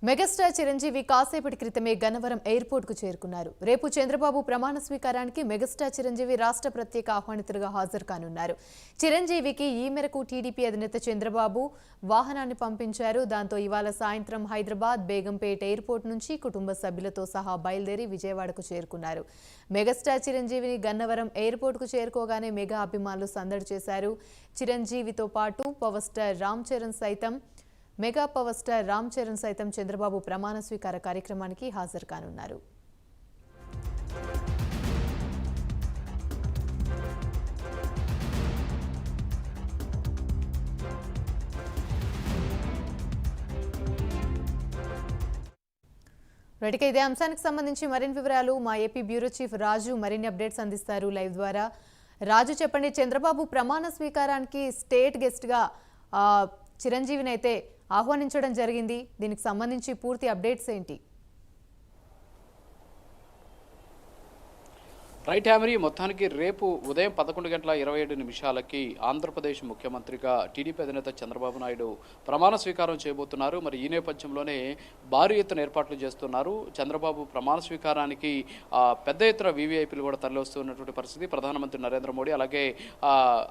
Megastar Chiranjeevi కాసేపటి క్రితమే Gannavaram airport కు చేరుకున్నారు. రేపు చంద్రబాబు ప్రమాణ స్వీకారానికి మెగాస్టార్ చిరంజీవి రాష్ట్ర ప్రత్యేక ఆహ్వానితులుగా హాజరు కానున్నారు. చిరంజీవికి ఈ మేరకు టీడీపీ అధినేత చంద్రబాబు వాహనాన్ని పంపించారు. దాంతో ఇవాళ సాయంత్రం హైదరాబాద్ బేగంపేట ఎయిర్పోర్ట్ నుంచి కుటుంబ సభ్యులతో సహా బయలుదేరి విజయవాడకు చేరుకున్నారు. మెగాస్టార్ చిరంజీవిని గన్నవరం ఎయిర్పోర్ట్ కు చేరుకోగానే మెగా అభిమానులు సందడి చేశారు. చిరంజీవితో పాటు పవర్ స్టార్ రామ్ చరణ్ సైతం చంద్రబాబు ప్రమాణ స్వీకార కార్యక్రమానికి హాజరు కానున్నారు. ఇదే అంశానికి సంబంధించి మరిన్ని వివరాలు మా ఏపీ బ్యూరో చీఫ్ రాజు మరిన్ని అప్డేట్స్ అందిస్తారు లైవ్ ద్వారా. రాజు, చెప్పండి, చంద్రబాబు ప్రమాణ స్వీకారానికి స్టేట్ గెస్ట్గా చిరంజీవిని అయితే ఆహ్వానించడం జరిగింది. దీనికి సంబంధించి పూర్తి అప్డేట్స్ ఏంటి? రైట్ హ్యామరీ, మొత్తానికి రేపు ఉదయం 11:27 ఆంధ్రప్రదేశ్ ముఖ్యమంత్రిగా టీడీపీ అధినేత చంద్రబాబు నాయుడు ప్రమాణ స్వీకారం చేయబోతున్నారు. మరి ఈ నేపథ్యంలోనే భారీ ఎత్తున ఏర్పాట్లు చేస్తున్నారు. చంద్రబాబు ప్రమాణ స్వీకారానికి పెద్ద ఎత్తున వీవీఐపీలు కూడా తరలివస్తున్నటువంటి పరిస్థితి. ప్రధానమంత్రి నరేంద్ర మోడీ, అలాగే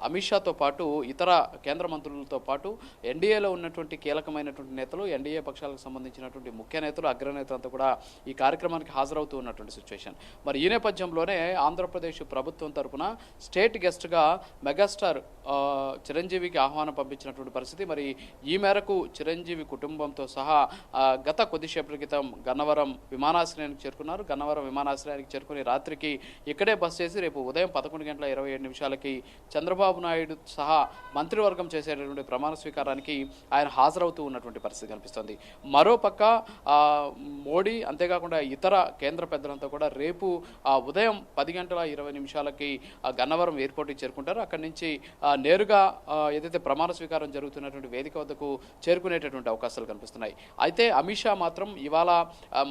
అమిత్ షాతో పాటు ఇతర కేంద్ర మంత్రులతో పాటు ఎన్డీఏలో ఉన్నటువంటి కీలకమైనటువంటి నేతలు, ఎన్డీఏ పక్షాలకు సంబంధించినటువంటి ముఖ్య నేతలు, అగ్రనేతలంతా కూడా ఈ కార్యక్రమానికి హాజరవుతూ ఉన్నటువంటి సిచ్యువేషన్. మరి ఈ నేపథ్యంలోనే ఆంధ్రప్రదేశ్ ప్రభుత్వం తరఫున స్టేట్ గెస్ట్గా మెగాస్టార్ చిరంజీవికి ఆహ్వానం పంపించినటువంటి పరిస్థితి. మరి ఈ మేరకు చిరంజీవి కుటుంబంతో సహా గత కొద్దిసేపటి క్రితం గన్నవరం విమానాశ్రయానికి చేరుకున్నారు. గన్నవరం విమానాశ్రయానికి చేరుకుని రాత్రికి ఇక్కడే బస చేసి రేపు ఉదయం 11:27 చంద్రబాబు నాయుడు సహా మంత్రివర్గం చేసేటటువంటి ప్రమాణ స్వీకారానికి ఆయన హాజరవుతూ ఉన్నటువంటి పరిస్థితి కనిపిస్తుంది. మరోపక్క మోడీ, అంతేకాకుండా ఇతర కేంద్ర పెద్దలంతా కూడా రేపు ఉదయం 10:20 గన్నవరం ఎయిర్పోర్ట్కి చేరుకుంటారు. అక్కడి నుంచి నేరుగా ఏదైతే ప్రమాణ స్వీకారం జరుగుతున్నటువంటి వేదిక వద్దకు చేరుకునేటటువంటి అవకాశాలు కనిపిస్తున్నాయి. అయితే అమిత్ షా మాత్రం ఇవాళ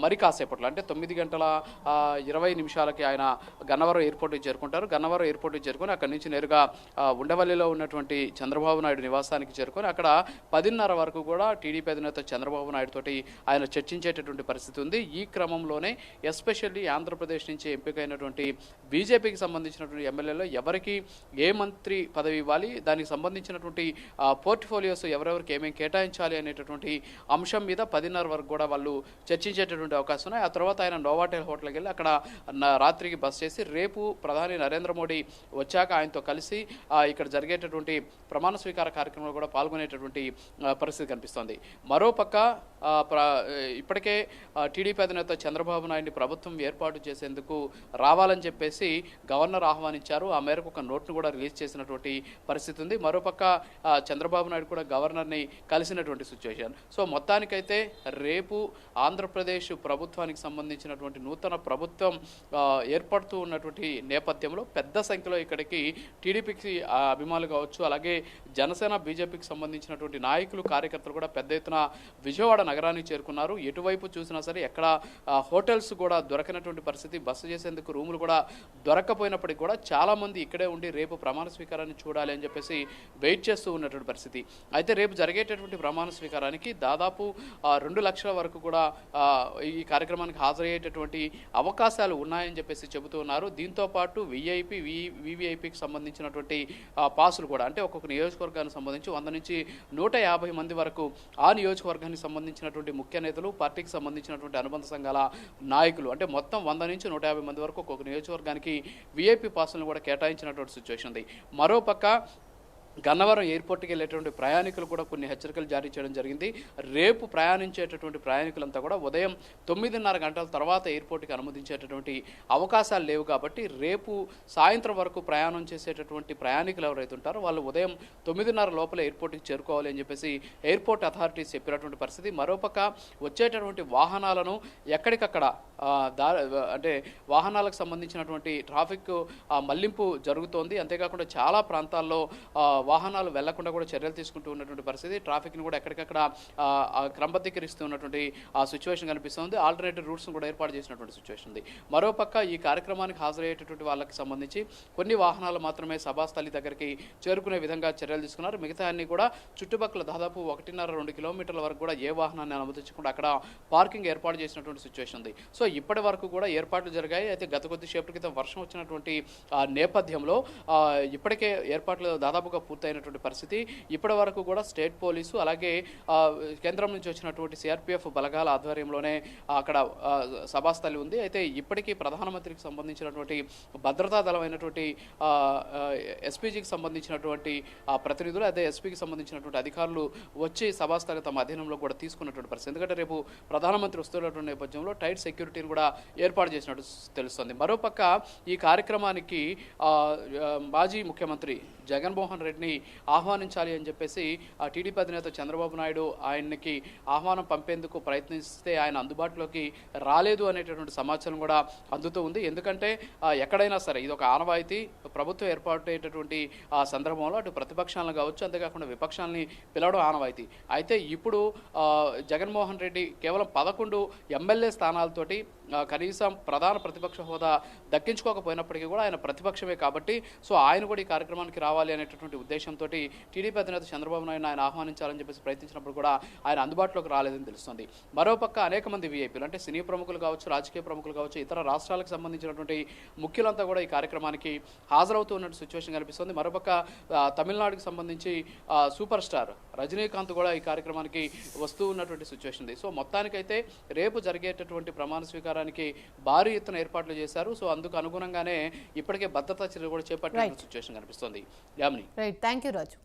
మరి కాసేపట్లో, అంటే 9:20 ఆయన గన్నవరం ఎయిర్పోర్ట్కి చేరుకుంటారు. గన్నవరం ఎయిర్పోర్ట్కి చేరుకొని అక్కడి నుంచి నేరుగా ఉండవల్లిలో ఉన్నటువంటి చంద్రబాబు నాయుడు నివాసానికి చేరుకొని అక్కడ 10:30 వరకు కూడా టీడీపీ అధినేత చంద్రబాబు నాయుడు తోటి ఆయన చర్చించేటటువంటి పరిస్థితి ఉంది. ఈ క్రమంలోనే ఎస్పెషల్లీ ఆంధ్రప్రదేశ్ నుంచి ఎంపికైనటువంటి బీజేపీకి సంబంధించినటువంటి ఎమ్మెల్యేలో ఎవరికి ఏ మంత్రి పదవి ఇవ్వాలి, దానికి సంబంధించినటువంటి పోర్ట్ఫోలియోస్ ఎవరెవరికి ఏమేమి కేటాయించాలి అనేటటువంటి అంశం మీద 10:30 వరకు కూడా వాళ్ళు చర్చించేటటువంటి అవకాశం ఉన్నాయి. ఆ తర్వాత ఆయన నోవాటెల్ హోటల్కి వెళ్ళి అక్కడ రాత్రికి బస చేసి రేపు ప్రధాని నరేంద్ర మోడీ వచ్చాక ఆయనతో కలిసి ఇక్కడ జరిగేటటువంటి ప్రమాణ స్వీకార కార్యక్రమంలో కూడా పాల్గొనేటటువంటి పరిస్థితి కనిపిస్తోంది. మరోపక్క ఇప్పటికే టీడీపీ అధినేత చంద్రబాబు నాయుడిని ప్రభుత్వం ఏర్పాటు చేసేందుకు రావాలని చెప్పేసి గవర్నర్ ఆహ్వానించారు. ఆ మేరకు ఒక నోట్ను కూడా రిలీజ్ చేసినటువంటి పరిస్థితి ఉంది. మరోపక్క చంద్రబాబు నాయుడు కూడా గవర్నర్ని కలిసినటువంటి సిచ్యువేషన్. సో మొత్తానికైతే రేపు ఆంధ్రప్రదేశ్ ప్రభుత్వానికి సంబంధించినటువంటి నూతన ప్రభుత్వం ఏర్పడుతూ ఉన్నటువంటి నేపథ్యంలో పెద్ద సంఖ్యలో ఇక్కడికి టీడీపీకి అభిమానులు కావచ్చు, అలాగే జనసేన, బీజేపీకి సంబంధించినటువంటి నాయకులు, కార్యకర్తలు కూడా పెద్ద ఎత్తున విజయవాడ నగరానికి చేరుకున్నారు. ఎటువైపు చూసినా సరే ఎక్కడ హోటల్స్ కూడా దొరకనటువంటి పరిస్థితి, బస చేసేందుకు రూములు కూడా దొరక్కపోయినప్పటికీ కూడా చాలామంది ఇక్కడే ఉండి రేపు ప్రమాణ స్వీకారాన్ని చూడాలి అని చెప్పేసి వెయిట్ చేస్తూ ఉన్నటువంటి పరిస్థితి. అయితే రేపు జరిగేటటువంటి ప్రమాణ స్వీకారానికి దాదాపు 2 లక్షల వరకు కూడా ఈ కార్యక్రమానికి హాజరయ్యేటటువంటి అవకాశాలు ఉన్నాయని చెప్పేసి చెబుతూ ఉన్నారు. దీంతో పాటు విఐపి, వివిఐపికి సంబంధించినటువంటి పాసులు కూడా, అంటే ఒక్కొక్క నియోజకవర్గానికి సంబంధించి 100 నుంచి 150 మంది వరకు ఆ నియోజకవర్గానికి సంబంధించినటువంటి ముఖ్య నేతలు, పార్టీకి సంబంధించినటువంటి అనుబంధ సంఘాల నాయకులు, అంటే మొత్తం 100 నుంచి 150 మంది వరకు ఒక్కొక్క నియోజకవర్గానికి విఐపి పాసులను కూడా కేటాయించినటువంటి సిచ్యువేషన్ ఉంది. మరోపక్క గన్నవరం ఎయిర్పోర్ట్కి వెళ్ళేటువంటి ప్రయాణికులు కూడా కొన్ని హెచ్చరికలు జారీ చేయడం జరిగింది. రేపు ప్రయాణించేటటువంటి ప్రయాణికులంతా కూడా ఉదయం 9:30 గంటల తర్వాత ఎయిర్పోర్ట్కి అనుమతించేటటువంటి అవకాశాలు లేవు. కాబట్టి రేపు సాయంత్రం వరకు ప్రయాణం చేసేటటువంటి ప్రయాణికులు ఎవరైతే ఉంటారో వాళ్ళు ఉదయం 9:30 లోపల ఎయిర్పోర్ట్కి చేరుకోవాలి అని చెప్పేసి ఎయిర్పోర్ట్ అథారిటీస్ చెప్పినటువంటి పరిస్థితి. మరోపక్క వచ్చేటటువంటి వాహనాలను ఎక్కడికక్కడ అంటే వాహనాలకు సంబంధించినటువంటి ట్రాఫిక్ మళ్లింపు జరుగుతోంది. అంతేకాకుండా చాలా ప్రాంతాల్లో వాహనాలు వెళ్లకుండా కూడా చర్యలు తీసుకుంటూ ఉన్నటువంటి పరిస్థితి, ట్రాఫిక్ని కూడా ఎక్కడికక్కడ క్రమబద్ధీకరిస్తూ ఉన్నటువంటి ఆ సిచ్యువేషన్ కనిపిస్తుంది. ఆల్టర్నేటివ్ రూట్స్ కూడా ఏర్పాటు చేసినటువంటి సిచ్యువేషన్ ఉంది. మరోపక్క ఈ కార్యక్రమానికి హాజరయ్యేటటువంటి వాళ్ళకి సంబంధించి కొన్ని వాహనాలు మాత్రమే సభాస్థలి దగ్గరికి చేరుకునే విధంగా చర్యలు తీసుకున్నారు. మిగతా అన్ని కూడా చుట్టుపక్కల దాదాపు 1.5-2 కిలోమీటర్ల వరకు కూడా ఏ వాహనాన్ని అనుమతించకుండా అక్కడ పార్కింగ్ ఏర్పాటు చేసినటువంటి సిచ్యువేషన్ ఉంది. సో ఇప్పటి వరకు కూడా ఏర్పాట్లు జరిగాయి. అయితే గత కొద్దిసేపటి క్రితం వర్షం వచ్చినటువంటి నేపథ్యంలో ఇప్పటికే ఏర్పాట్లు దాదాపుగా పూర్తయినటువంటి పరిస్థితి. ఇప్పటి వరకు కూడా స్టేట్ పోలీసు అలాగే కేంద్రం నుంచి వచ్చినటువంటి సిఆర్పిఎఫ్ బలగాల ఆధ్వర్యంలోనే అక్కడ సభాస్థలి ఉంది. అయితే ఇప్పటికీ ప్రధానమంత్రికి సంబంధించినటువంటి భద్రతా దళమైనటువంటి ఎస్పీజీకి సంబంధించినటువంటి ప్రతినిధులు అదే ఎస్పీకి సంబంధించినటువంటి అధికారులు వచ్చి సభాస్థలి తమ అధీనంలో కూడా తీసుకున్నటువంటి పరిస్థితి. ఎందుకంటే రేపు ప్రధానమంత్రి వస్తున్నటువంటి నేపథ్యంలో టైట్ సెక్యూరిటీని కూడా ఏర్పాటు చేసినట్టు తెలుస్తుంది. మరోపక్క ఈ కార్యక్రమానికి మాజీ ముఖ్యమంత్రి జగన్మోహన్ రెడ్డిని ఆహ్వానించాలి అని చెప్పేసి టీడీపీ అధినేత చంద్రబాబు నాయుడు ఆయనకి ఆహ్వానం పంపేందుకు ప్రయత్నిస్తే ఆయన అందుబాటులోకి రాలేదు అనేటటువంటి సమాచారం కూడా అందుతూ ఉంది. ఎందుకంటే ఎక్కడైనా సరే ఇది ఒక ఆనవాయితీ, ప్రభుత్వం ఏర్పాటయ్యేటటువంటి ఆ సందర్భంలో అటు ప్రతిపక్షాలను కావచ్చు అంతేకాకుండా విపక్షాలని పిలవడం ఆనవాయితీ. అయితే ఇప్పుడు జగన్మోహన్ రెడ్డి కేవలం 11 ఎమ్మెల్యే స్థానాలతోటి కనీసం ప్రధాన ప్రతిపక్ష హోదా దక్కించుకోకపోయినప్పటికీ కూడా ఆయన ప్రతిపక్షమే కాబట్టి సో ఆయన కూడా ఈ కార్యక్రమానికి రావాలి అనేటటువంటి ఉద్దేశంతో టీడీపీ అధినేత చంద్రబాబు నాయుడు ఆయన ఆహ్వానించాలని చెప్పేసి ప్రయత్నించినప్పుడు కూడా ఆయన అందుబాటులోకి రాలేదని తెలుస్తుంది. మరోపక్క అనేక మంది వీఐపీలు అంటే సినీ ప్రముఖులు కావచ్చు, రాజకీయ ప్రముఖులు కావచ్చు, ఇతర రాష్ట్రాలకు సంబంధించినటువంటి ముఖ్యులంతా కూడా ఈ కార్యక్రమానికి హాజరవుతూ ఉన్న సిచ్యువేషన్ కనిపిస్తుంది. మరోపక్క తమిళనాడుకి సంబంధించి సూపర్ స్టార్ రజనీకాంత్ కూడా ఈ కార్యక్రమానికి వస్తూ ఉన్నటువంటి సిచ్యువేషన్ ఉంది. సో మొత్తానికైతే రేపు జరిగేటటువంటి ప్రమాణ స్వీకారానికి భారీ ఎత్తున ఏర్పాట్లు చేశారు. సో అందుకు అనుగుణంగానే ఇప్పటికే భద్రతా చర్యలు కూడా చేపట్టిన సిచ్యువేషన్ కనిపిస్తుంది. Yamini. Right, thank you Raju.